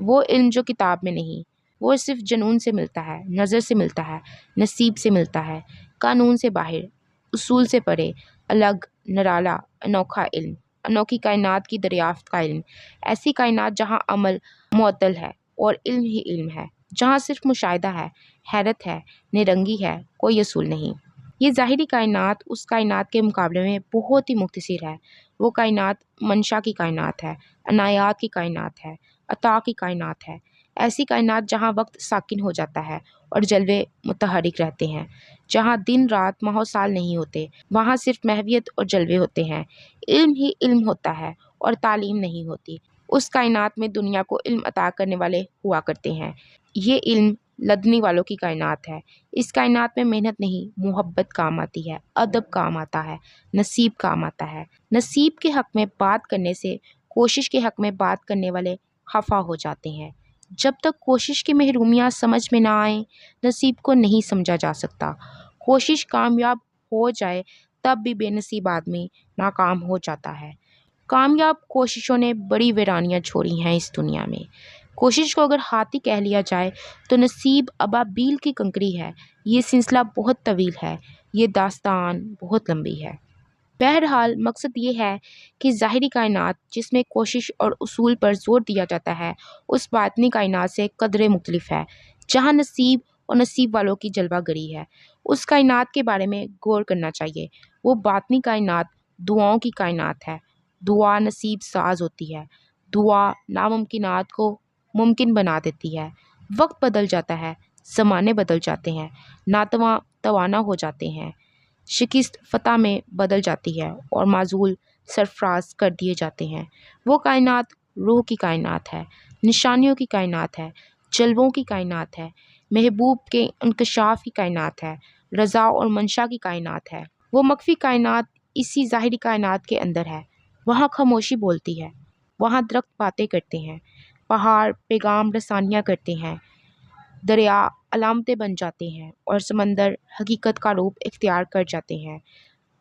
وہ علم جو کتاب میں نہیں، وہ صرف جنون سے ملتا ہے، نظر سے ملتا ہے، نصیب سے ملتا ہے، قانون سے باہر، اصول سے پرے، الگ، نرالا، انوکھا علم، انوکھی کائنات کی دریافت کا علم، ایسی کائنات جہاں عمل معطل ہے اور علم ہی علم ہے، جہاں صرف مشاہدہ ہے، حیرت ہے، نرنگی ہے، کوئی اصول نہیں۔ یہ ظاہری کائنات اس کائنات کے مقابلے میں بہت ہی مختصر ہے۔ وہ کائنات منشا کی کائنات ہے، عنایات کی کائنات ہے، عطا کی کائنات ہے، ایسی کائنات جہاں وقت ساکن ہو جاتا ہے اور جلوے متحرک رہتے ہیں، جہاں دن رات ماہ و سال نہیں ہوتے، وہاں صرف محویت اور جلوے ہوتے ہیں، علم ہی علم ہوتا ہے اور تعلیم نہیں ہوتی۔ اس کائنات میں دنیا کو علم عطا کرنے والے ہوا کرتے ہیں۔ یہ علم لدنی والوں کی کائنات ہے۔ اس کائنات میں محنت نہیں، محبت کام آتی ہے، ادب کام آتا ہے، نصیب کام آتا ہے۔ نصیب کے حق میں بات کرنے سے کوشش کے حق میں بات کرنے والے خفا ہو جاتے ہیں۔ جب تک کوشش کی محرومیاں سمجھ میں نہ آئیں، نصیب کو نہیں سمجھا جا سکتا۔ کوشش کامیاب ہو جائے تب بھی بے نصیب آدمی ناکام ہو جاتا ہے۔ کامیاب کوششوں نے بڑی ویرانیاں چھوڑی ہیں اس دنیا میں۔ کوشش کو اگر ہاتھی کہہ لیا جائے تو نصیب ابابیل کی کنکری ہے۔ یہ سلسلہ بہت طویل ہے، یہ داستان بہت لمبی ہے۔ بہرحال مقصد یہ ہے کہ ظاہری کائنات جس میں کوشش اور اصول پر زور دیا جاتا ہے، اس باطنی کائنات سے قدرے مختلف ہے، جہاں نصیب اور نصیب والوں کی جلوہ گری ہے۔ اس کائنات کے بارے میں غور کرنا چاہیے۔ وہ باطنی کائنات دعاؤں کی کائنات ہے۔ دعا نصیب ساز ہوتی ہے۔ دعا ناممکنات کو ممکن بنا دیتی ہے۔ وقت بدل جاتا ہے، زمانے بدل جاتے ہیں، ناتواں توانا ہو جاتے ہیں، شکست فتح میں بدل جاتی ہے اور معزول سرفراز کر دیے جاتے ہیں۔ وہ کائنات روح کی کائنات ہے، نشانیوں کی کائنات ہے، جلووں کی کائنات ہے، محبوب کے انکشاف کی کائنات ہے، رضا اور منشا کی کائنات ہے۔ وہ مخفی کائنات اسی ظاہری کائنات کے اندر ہے۔ وہاں خاموشی بولتی ہے، وہاں درخت باتیں کرتے ہیں، پہاڑ پیغام رسانیاں کرتے ہیں، دریا علامتیں بن جاتے ہیں اور سمندر حقیقت کا روپ اختیار کر جاتے ہیں۔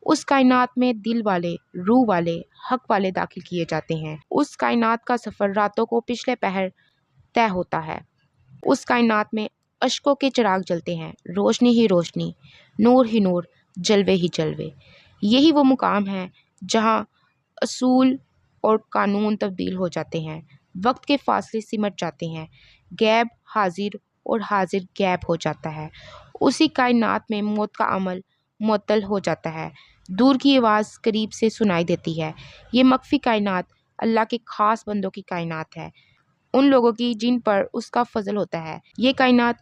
اس کائنات میں دل والے، روح والے، حق والے داخل کیے جاتے ہیں۔ اس کائنات کا سفر راتوں کو پچھلے پہر طے ہوتا ہے۔ اس کائنات میں اشکوں کے چراغ جلتے ہیں، روشنی ہی روشنی، نور ہی نور، جلوے ہی جلوے۔ یہی وہ مقام ہے جہاں اصول اور قانون تبدیل ہو جاتے ہیں، وقت کے فاصلے سمٹ جاتے ہیں، غیب حاضر اور حاضر غیب ہو جاتا ہے۔ اسی کائنات میں موت کا عمل معطل ہو جاتا ہے، دور کی آواز قریب سے سنائی دیتی ہے۔ یہ مخفی کائنات اللہ کے خاص بندوں کی کائنات ہے، ان لوگوں کی جن پر اس کا فضل ہوتا ہے۔ یہ کائنات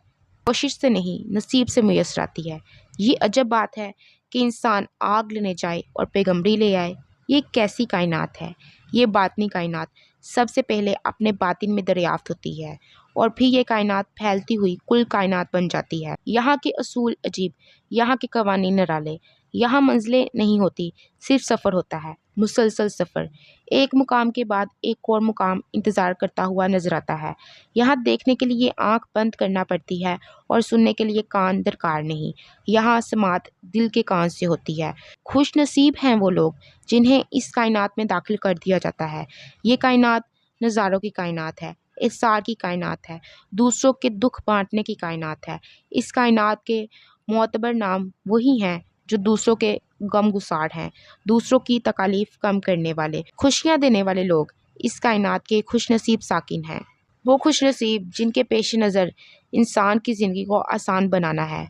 کوشش سے نہیں، نصیب سے میسر آتی ہے۔ یہ عجب بات ہے کہ انسان آگ لینے جائے اور پیغمبری لے آئے۔ یہ کیسی کائنات ہے؟ یہ باطنی کائنات سب سے پہلے اپنے باطن میں دریافت ہوتی ہے اور پھر یہ کائنات پھیلتی ہوئی کل کائنات بن جاتی ہے۔ یہاں کے اصول عجیب، یہاں کے قوانین نرالے، یہاں منزلیں نہیں ہوتی، صرف سفر ہوتا ہے، مسلسل سفر۔ ایک مقام کے بعد ایک اور مقام انتظار کرتا ہوا نظر آتا ہے۔ یہاں دیکھنے کے لیے آنکھ بند کرنا پڑتی ہے اور سننے کے لیے کان درکار نہیں۔ یہاں سماعت دل کے کان سے ہوتی ہے۔ خوش نصیب ہیں وہ لوگ جنہیں اس کائنات میں داخل کر دیا جاتا ہے۔ یہ کائنات نظاروں کی کائنات ہے، احسار کی کائنات ہے، دوسروں کے دکھ بانٹنے کی کائنات ہے۔ اس کائنات کے معتبر نام وہی ہیں جو دوسروں کے غم گسار ہیں، دوسروں کی تکالیف کم کرنے والے، خوشیاں دینے والے لوگ اس کائنات کے خوش نصیب ساکن ہیں۔ وہ خوش نصیب جن کے پیش نظر انسان کی زندگی کو آسان بنانا ہے،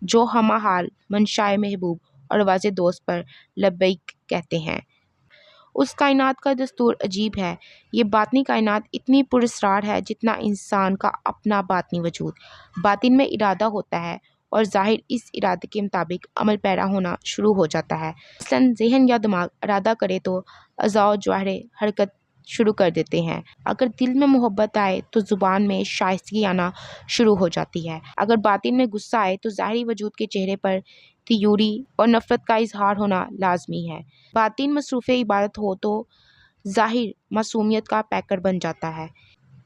جو ہمہ حال منشائے محبوب اور واضح دوست پر لبیک کہتے ہیں۔ اس کائنات کا دستور عجیب ہے۔ یہ باطنی کائنات اتنی پراسرار ہے جتنا انسان کا اپنا باطنی وجود۔ باطن میں ارادہ ہوتا ہے اور ظاہر اس ارادے کے مطابق عمل پیرا ہونا شروع ہو جاتا ہے۔ مثلاً ذہن یا دماغ ارادہ کرے تو اعضاء و جوارح حرکت شروع کر دیتے ہیں۔ اگر دل میں محبت آئے تو زبان میں شائستگی آنا شروع ہو جاتی ہے۔ اگر باطن میں غصہ آئے تو ظاہری وجود کے چہرے پر تیوری اور نفرت کا اظہار ہونا لازمی ہے۔ باطن مصروف عبادت ہو تو ظاہر معصومیت کا پیکر بن جاتا ہے۔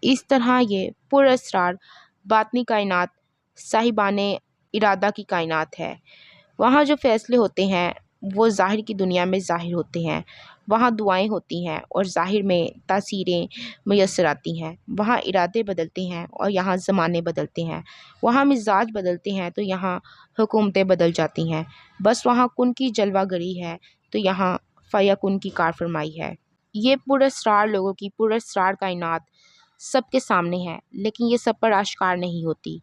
اس طرح یہ پراسرار باطنی کائنات صاحبان ارادہ کی کائنات ہے۔ وہاں جو فیصلے ہوتے ہیں وہ ظاہر کی دنیا میں ظاہر ہوتے ہیں۔ وہاں دعائیں ہوتی ہیں اور ظاہر میں تاثیریں میسر آتی ہیں۔ وہاں ارادے بدلتے ہیں اور یہاں زمانے بدلتے ہیں۔ وہاں مزاج بدلتے ہیں تو یہاں حکومتیں بدل جاتی ہیں۔ بس وہاں کن کی جلوہ گری ہے تو یہاں فیکن کی کار فرمائی ہے۔ یہ پراسرار لوگوں کی پراسرار کائنات سب کے سامنے ہے، لیکن یہ سب پر آشکار نہیں ہوتی۔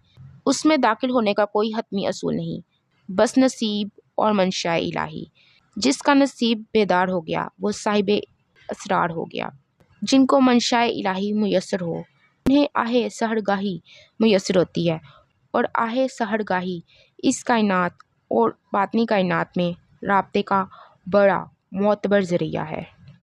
اس میں داخل ہونے کا کوئی حتمی اصول نہیں، بس نصیب اور منشاء الہی۔ جس کا نصیب بیدار ہو گیا وہ صاحب اسرار ہو گیا۔ جن کو منشاء الہی میسر ہو انہیں آہ سحرگاہی میسر ہوتی ہے، اور آہ سحرگاہی اس کائنات اور باطنی کائنات میں رابطے کا بڑا معتبر ذریعہ ہے۔